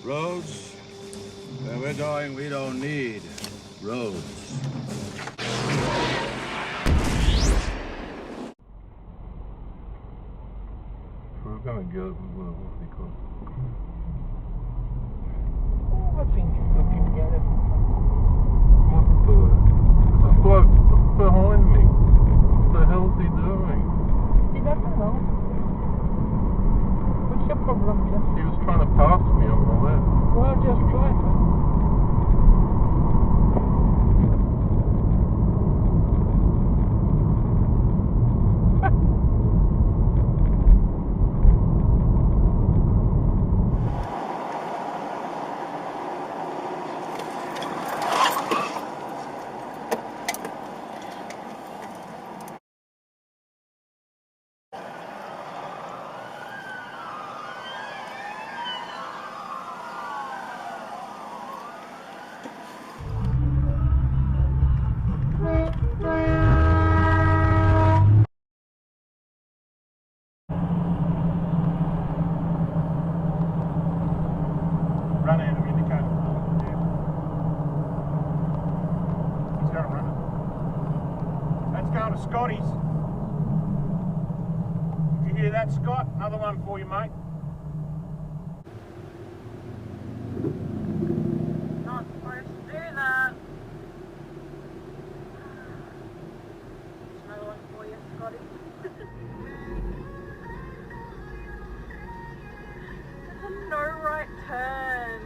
Roads? Where we're going, we don't need roads. We're gonna go, what's it called? I think he's looking at it. What the? There's a bloke behind me. What the hell's he doing? He doesn't know. What's your problem, Jeff? He was trying to pass me on the left. Well, just try it. Run out of indicator. Yeah. He's going running. That's going to Scotty's. Did you hear that, Scott? Another one for you, mate. Not supposed to do that. Another one for you, Scotty. It's a no right turn.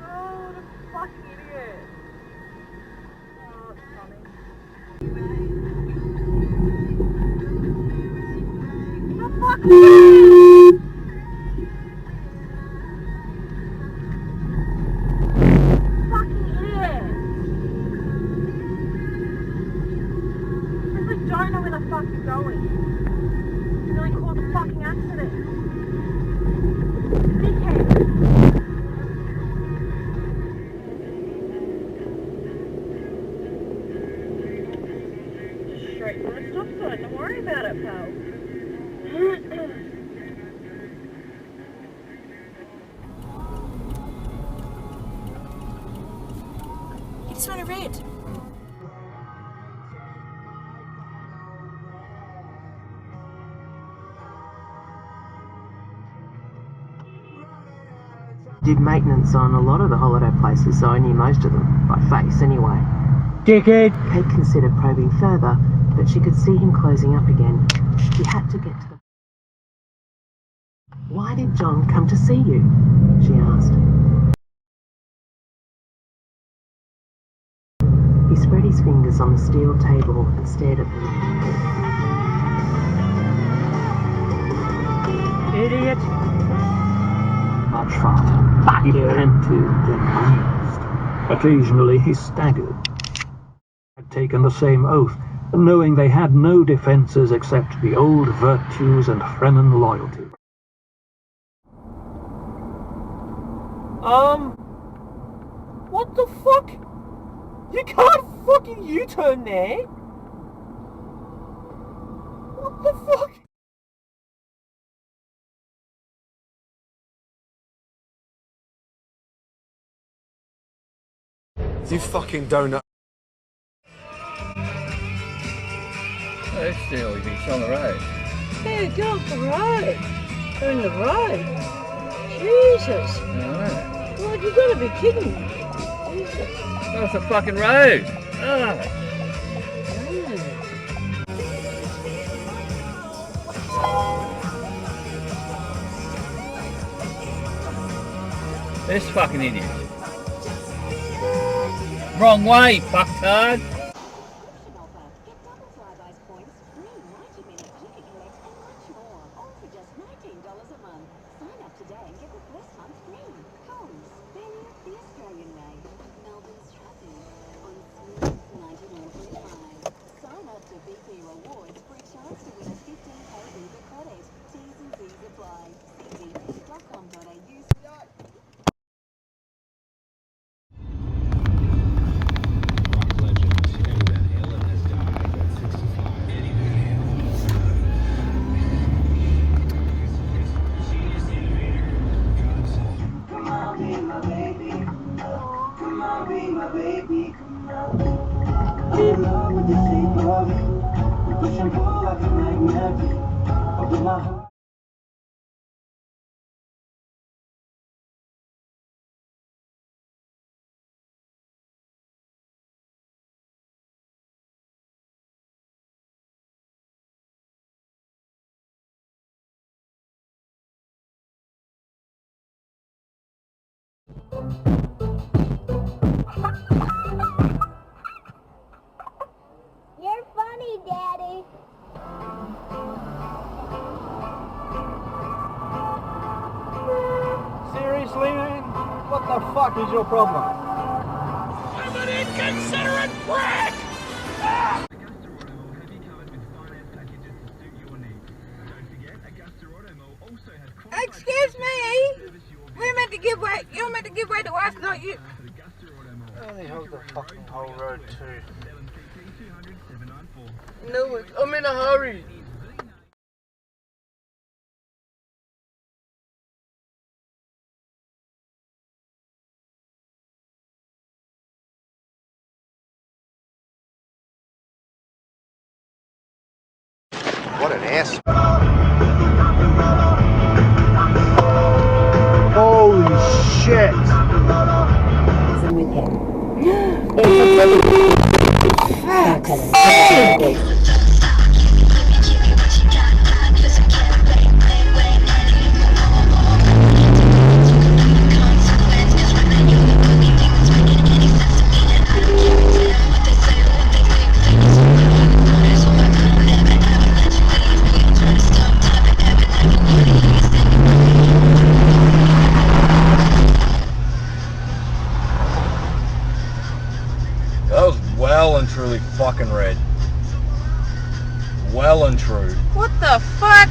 Oh, what a fucking idiot. Oh, it's funny. The fucking idiot! Fucking idiot! Simply don't know where the fuck you're going. You really caused a fucking accident. Dickhead. Straight from the stop sign. Don't worry about it, pal. You just want a red. Did maintenance on a lot of the holiday places, so I knew most of them, by face anyway. Dickhead! Kate considered probing further, but she could see him closing up again. She had to get to the... Why did John come to see you? She asked. He spread his fingers on the steel table and stared at them. Idiot! Much faster. He panted and wheezed. Occasionally he staggered. Had taken the same oath, knowing they had no defences except the old virtues and Fremen loyalty. What the fuck? You can't fucking U-turn there! What the fuck? You fucking donut. Let's see all these on the road. Yeah, get off the road. They're in the road. Jesus. Alright. Like, you gotta be kidding me. Jesus. That's a fucking road. Ah. This fucking idiot. Wrong way, fucktard. Get double Flybuys points, free 90-minute ticket collect, and much more. All for just $19 a month. Sign up today and get the first month free. Coles, Benny, the Australian way. Melbourne's traffic on Smooth 91.5. Sign up to BP Rewards for a chance to win a 15k Uber credit. T's and C's apply. See bp.com.au. Legend. You're funny, Daddy. Seriously, man? What the fuck is your problem? I'm an inconsiderate prick! Excuse me. We're meant to give way. You're meant to give way to us, not you. How the hell's the fucking whole road too? No, I'm in a hurry. What an ass. Holy shit! That was well and truly fucking red. Well and true. What the fuck?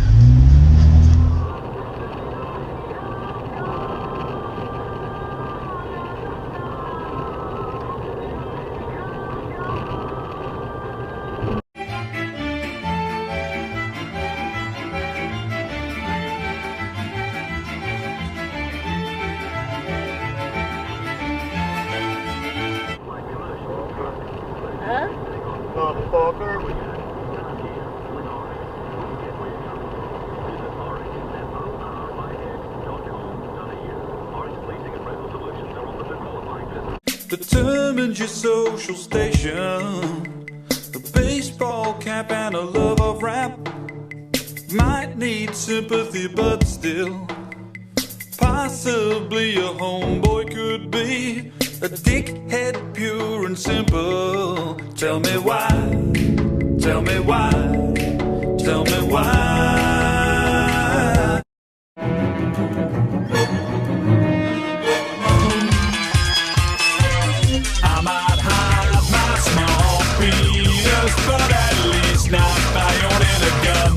Huh? Motherfucker. Determines your social station. The baseball cap and a love of rap. Might need sympathy, but still, possibly a homeboy could be a dickhead, pure and simple. Tell me why, tell me why, tell me why. I might hide my small penis, but at least not by owning a gun.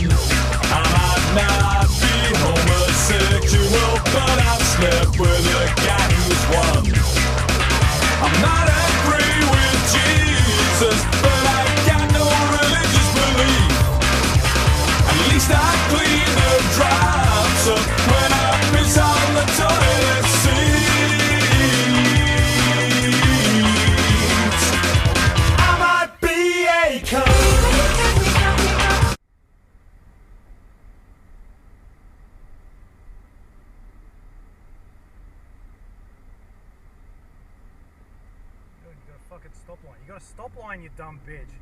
I might not be homosexual, but I've slept with a guy who's won. I'm not angry with Jesus, but I got no religious belief. At least I clean the drops up when I piss on the toilet seat. I might be a cunt. Dude, you got a fucking stop line. You got a stop line, you dumb bitch.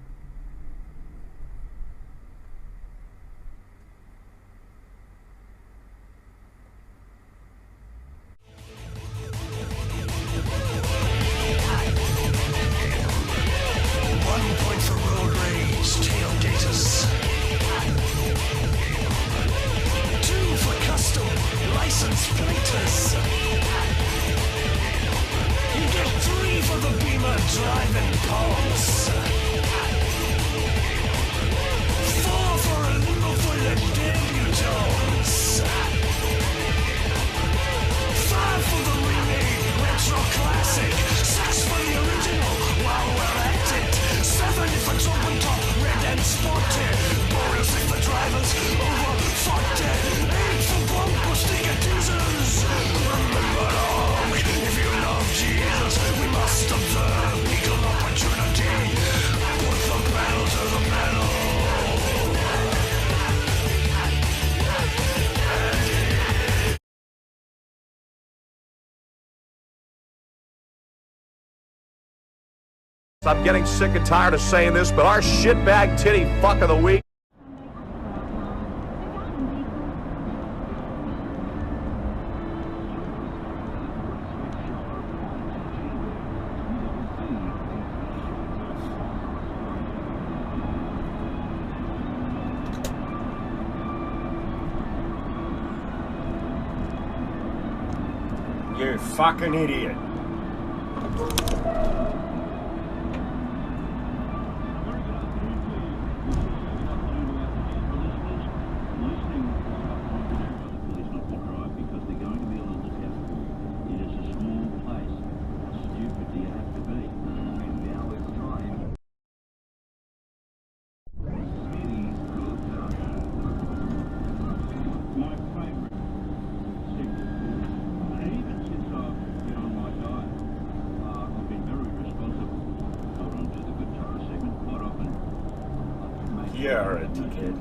Driving pulse. I'm getting sick and tired of saying this, but our shitbag titty fuck of the week. You fucking idiot. You're a dickhead.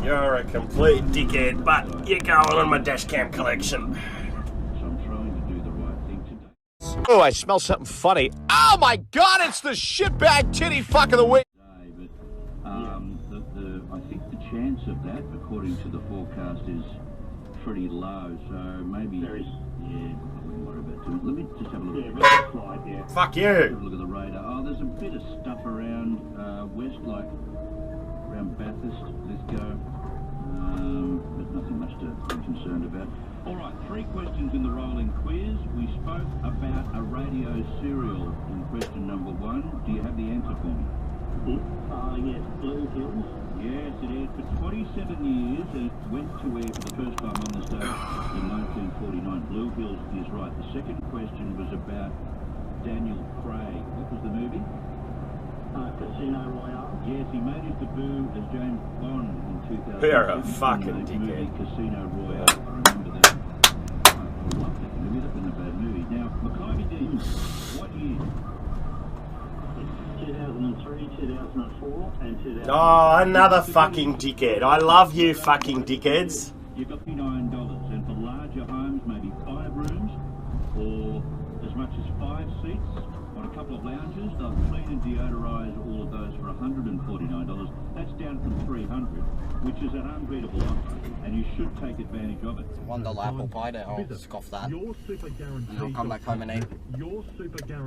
You're a complete dickhead, but you're going on my dashcam collection. Oh, I smell something funny. Oh my God, it's the shitbag titty fuck of the week. I think the chance of that, according to the forecast, is pretty low. So maybe, I wouldn't worry about too much. Let me just have a look at the slide here. Fuck you. Have a look at the radar. Oh, there's a bit of stuff around west, like around Bathurst, Lithgow. But nothing much to be concerned about. All right, 3 questions in the rolling quiz. We spoke about a radio serial in question number 1. Do you have the answer for me? Yes, Blue Hills. Yes, it aired for 27 years and it went to air for the first time on the stage in 1949. Blue Hills is right. The second question was about Daniel Craig. What was the movie? Casino Royale. Yes, he made his debut as James Bond in 2000. You're a fucking dickhead. Casino Royale. I remember that. I love that movie. That wasn't a bad movie. Now, Mackay D, what year? 2003, 2004, and 2004. Oh, another fucking dickhead. I love you fucking dickheads. You've got $59, and for larger homes, maybe 5 rooms, or as much as 5 seats on a couple of lounges. They'll clean and deodorize all of those for $149. That's down from $300, which is an unbeatable offer, and you should take advantage of it. $1 apple pie there, I'll scoff that. And I'll come back home and eat.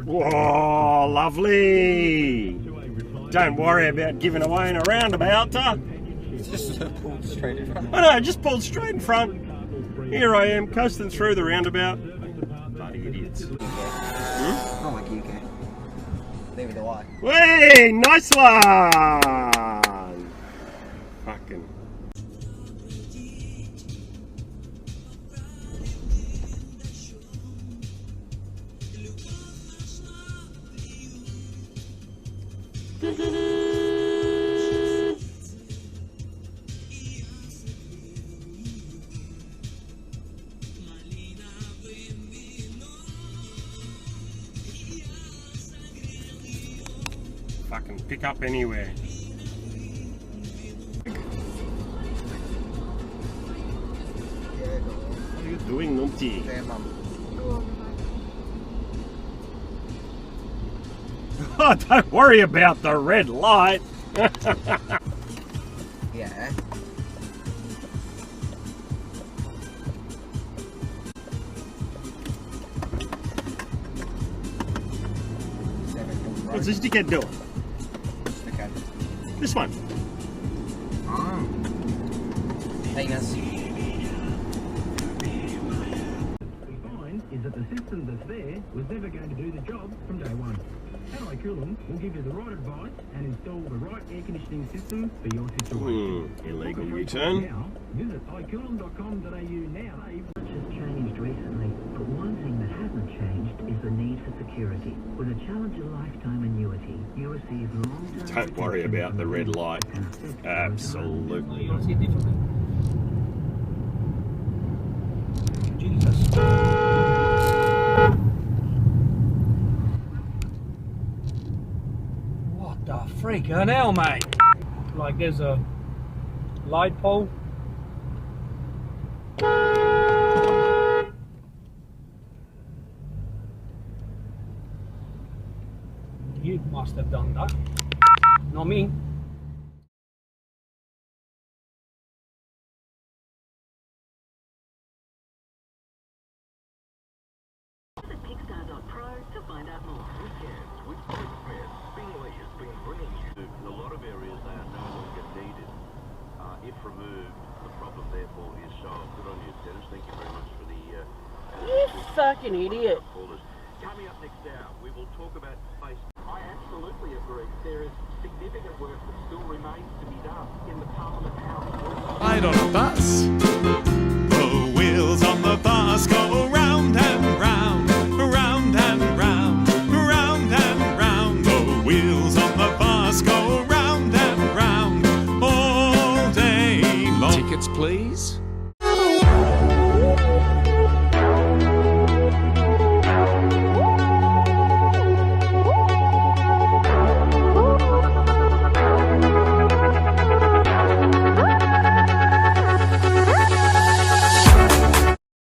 Oh, lovely. Don't worry about giving away in a roundabout. Just pulled straight in front. I know, just pulled straight in front. Here I am, coasting through the roundabout. Bloody idiots. I don't like UK. Neither do I. Hey, nice one! Fucking. Fucking pick up anywhere. What are you doing, Numpty? Oh, don't worry about the red light. Yeah. What's this dickhead doing? Okay. This one. Oh. Penis. Is that the system that's there was never going to do the job from day one. Alloy Cooling will give you the right advice and install the right air conditioning system for your situation. Illegal U-turn. Now, visit iCooling.com.au now. Much has changed recently, but one thing that hasn't changed is the need for security. With a Challenger lifetime annuity, you receive long-term... Don't worry about the red light. Absolutely. Jesus. What the freaking hell, mate? Like there's a light pole. must have done that. Not me. Visit Pixar.pro to find out more. Weekends with Chris Smith. Bingley has been bringing you in a lot of areas they are no longer needed. If removed, the problem therefore is solved. Good on you, Dennis. Thank you very much for the... You fucking idiot. Coming up next hour, we will talk about face. I absolutely agree. There is significant work that still remains to be done in the Parliament House. Ride on a bus. The wheels on the bus go round and round, round and round, round and round. The wheels on the bus go round and round all day long. Tickets, please.